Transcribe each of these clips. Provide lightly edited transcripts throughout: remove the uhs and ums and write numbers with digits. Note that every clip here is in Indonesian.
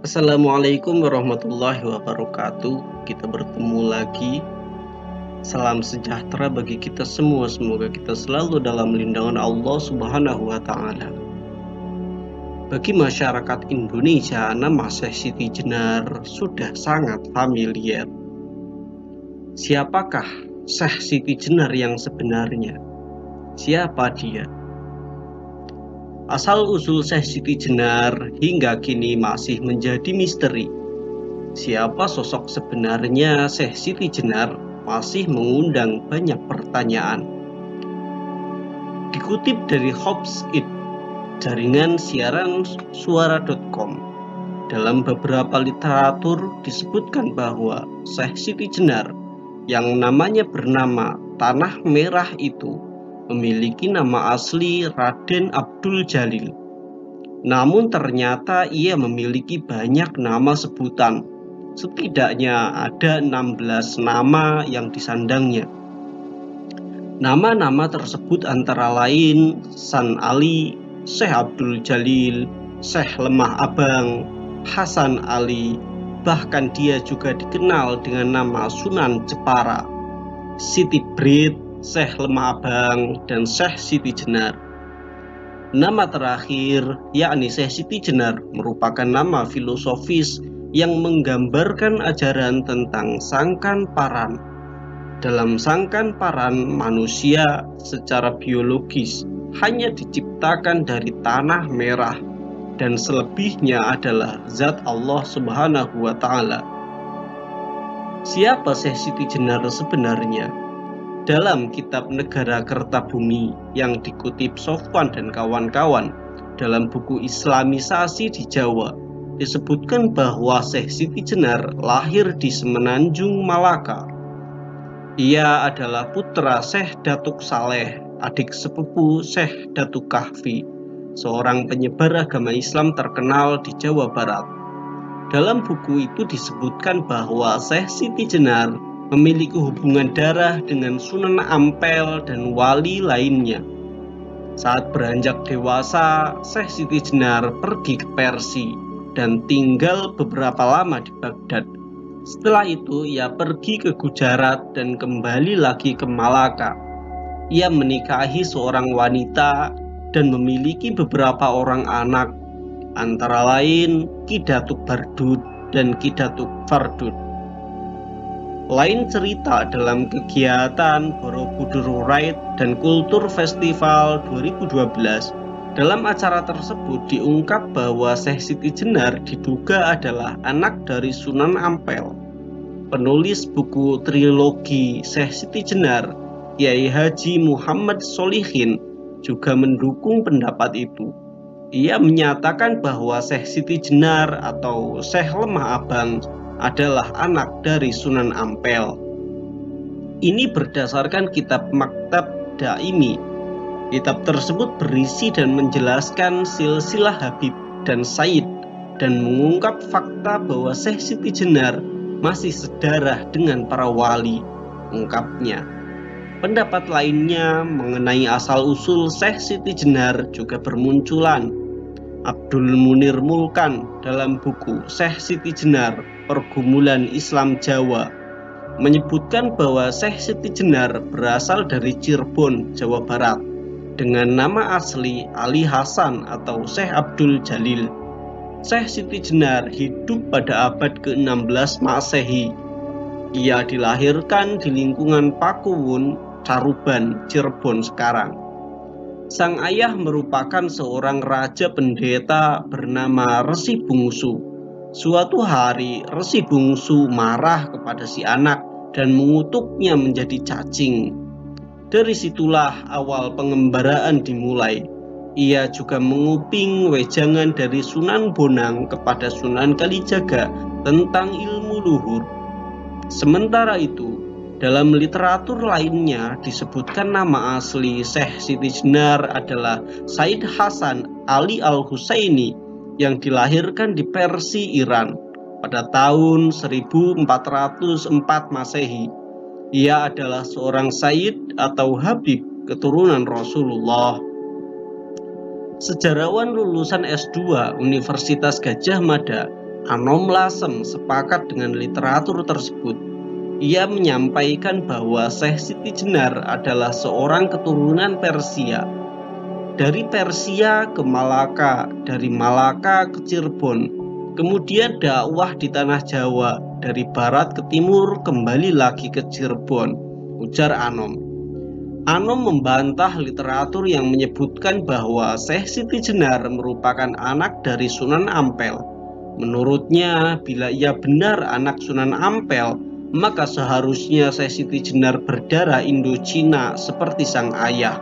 Assalamualaikum warahmatullahi wabarakatuh. Kita bertemu lagi. Salam sejahtera bagi kita semua. Semoga kita selalu dalam lindungan Allah Subhanahu wa Ta'ala. Bagi masyarakat Indonesia, nama Syekh Siti Jenar sudah sangat familiar. Siapakah Syekh Siti Jenar yang sebenarnya? Siapa dia? Asal-usul Syekh Siti Jenar hingga kini masih menjadi misteri. Siapa sosok sebenarnya Syekh Siti Jenar masih mengundang banyak pertanyaan. Dikutip dari Hobsite, jaringan siaran suara.com, dalam beberapa literatur disebutkan bahwa Syekh Siti Jenar yang namanya bernama Tanah Merah itu memiliki nama asli Raden Abdul Jalil. Namun ternyata ia memiliki banyak nama sebutan. Setidaknya ada 16 nama yang disandangnya. Nama-nama tersebut antara lain San Ali, Syekh Abdul Jalil, Syekh Lemah Abang, Hasan Ali, bahkan dia juga dikenal dengan nama Sunan Jepara, Siti Brit, Syekh Lemah Abang, dan Syekh Siti Jenar. Nama terakhir, yakni Syekh Siti Jenar, merupakan nama filosofis yang menggambarkan ajaran tentang sangkan paran. Dalam sangkan paran, manusia secara biologis hanya diciptakan dari tanah merah, dan selebihnya adalah zat Allah Subhanahu wa Ta'ala. Siapa Syekh Siti Jenar sebenarnya? Dalam kitab Negara Kertabumi yang dikutip Sofwan dan kawan-kawan dalam buku Islamisasi di Jawa, disebutkan bahwa Syekh Siti Jenar lahir di Semenanjung Malaka. Ia adalah putra Syekh Datuk Saleh, adik sepupu Syekh Datuk Kahfi, seorang penyebar agama Islam terkenal di Jawa Barat. Dalam buku itu disebutkan bahwa Syekh Siti Jenar memiliki hubungan darah dengan Sunan Ampel dan wali lainnya. Saat beranjak dewasa, Syekh Siti Jenar pergi ke Persia dan tinggal beberapa lama di Baghdad. Setelah itu ia pergi ke Gujarat dan kembali lagi ke Malaka. Ia menikahi seorang wanita dan memiliki beberapa orang anak, antara lain Ki Datuk Bardut dan Ki Datuk Fardut. Lain cerita dalam kegiatan Borobudur Ride dan Kultur Festival 2012. Dalam acara tersebut diungkap bahwa Syekh Siti Jenar diduga adalah anak dari Sunan Ampel. Penulis buku trilogi Syekh Siti Jenar, Kiai Haji Muhammad Solihin, juga mendukung pendapat itu. Ia menyatakan bahwa Syekh Siti Jenar atau Syekh Lemah Abang adalah anak dari Sunan Ampel. Ini berdasarkan kitab Maktab Daimi. Kitab tersebut berisi dan menjelaskan silsilah Habib dan Said dan mengungkap fakta bahwa Syekh Siti Jenar masih sedarah dengan para wali, ungkapnya. Pendapat lainnya mengenai asal-usul Syekh Siti Jenar juga bermunculan. Abdul Munir Mulkan dalam buku Syekh Siti Jenar, Pergumulan Islam Jawa, menyebutkan bahwa Syekh Siti Jenar berasal dari Cirebon, Jawa Barat, dengan nama asli Ali Hasan atau Syekh Abdul Jalil. Syekh Siti Jenar hidup pada abad ke-16 Masehi. Ia dilahirkan di lingkungan Pakuwun, Caruban, Cirebon sekarang. Sang ayah merupakan seorang raja pendeta bernama Resi Bungsu. Suatu hari Resi Bungsu marah kepada si anak dan mengutuknya menjadi cacing. Dari situlah awal pengembaraan dimulai. Ia juga menguping wejangan dari Sunan Bonang kepada Sunan Kalijaga tentang ilmu luhur. Sementara itu, dalam literatur lainnya disebutkan nama asli Syekh Siti Jenar adalah Said Hasan Ali Al-Husaini yang dilahirkan di Persia, Iran pada tahun 1404 Masehi. Ia adalah seorang Sayyid atau Habib keturunan Rasulullah. Sejarawan lulusan S2 Universitas Gadjah Mada Anom Lasem sepakat dengan literatur tersebut. Ia menyampaikan bahwa Syekh Siti Jenar adalah seorang keturunan Persia. Dari Persia ke Malaka, dari Malaka ke Cirebon, kemudian dakwah di tanah Jawa, dari barat ke timur kembali lagi ke Cirebon, ujar Anom. Anom membantah literatur yang menyebutkan bahwa Syekh Siti Jenar merupakan anak dari Sunan Ampel. Menurutnya, bila ia benar anak Sunan Ampel, maka seharusnya Syekh Siti Jenar berdarah Indo-Cina seperti sang ayah.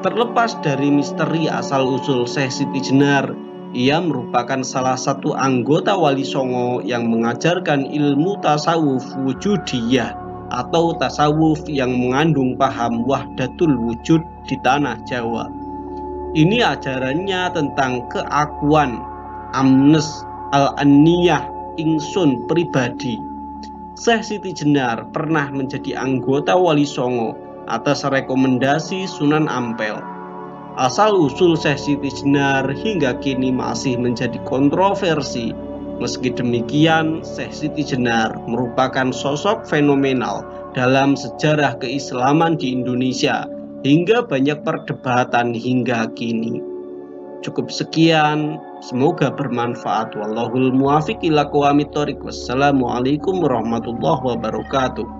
Terlepas dari misteri asal-usul Syekh Siti Jenar, ia merupakan salah satu anggota Wali Songo yang mengajarkan ilmu tasawuf wujudiyah atau tasawuf yang mengandung paham wahdatul wujud di tanah Jawa. Ini ajarannya tentang keakuan, amnes, al-aniyah, ingsun pribadi. Syekh Siti Jenar pernah menjadi anggota Wali Songo atas rekomendasi Sunan Ampel. Asal-usul Syekh Siti Jenar hingga kini masih menjadi kontroversi. Meski demikian, Syekh Siti Jenar merupakan sosok fenomenal dalam sejarah keislaman di Indonesia hingga banyak perdebatan hingga kini. Cukup sekian, semoga bermanfaat. Wallahul muwaffiq ila aqwamit thoriq. Wassalamualaikum warahmatullahi wabarakatuh.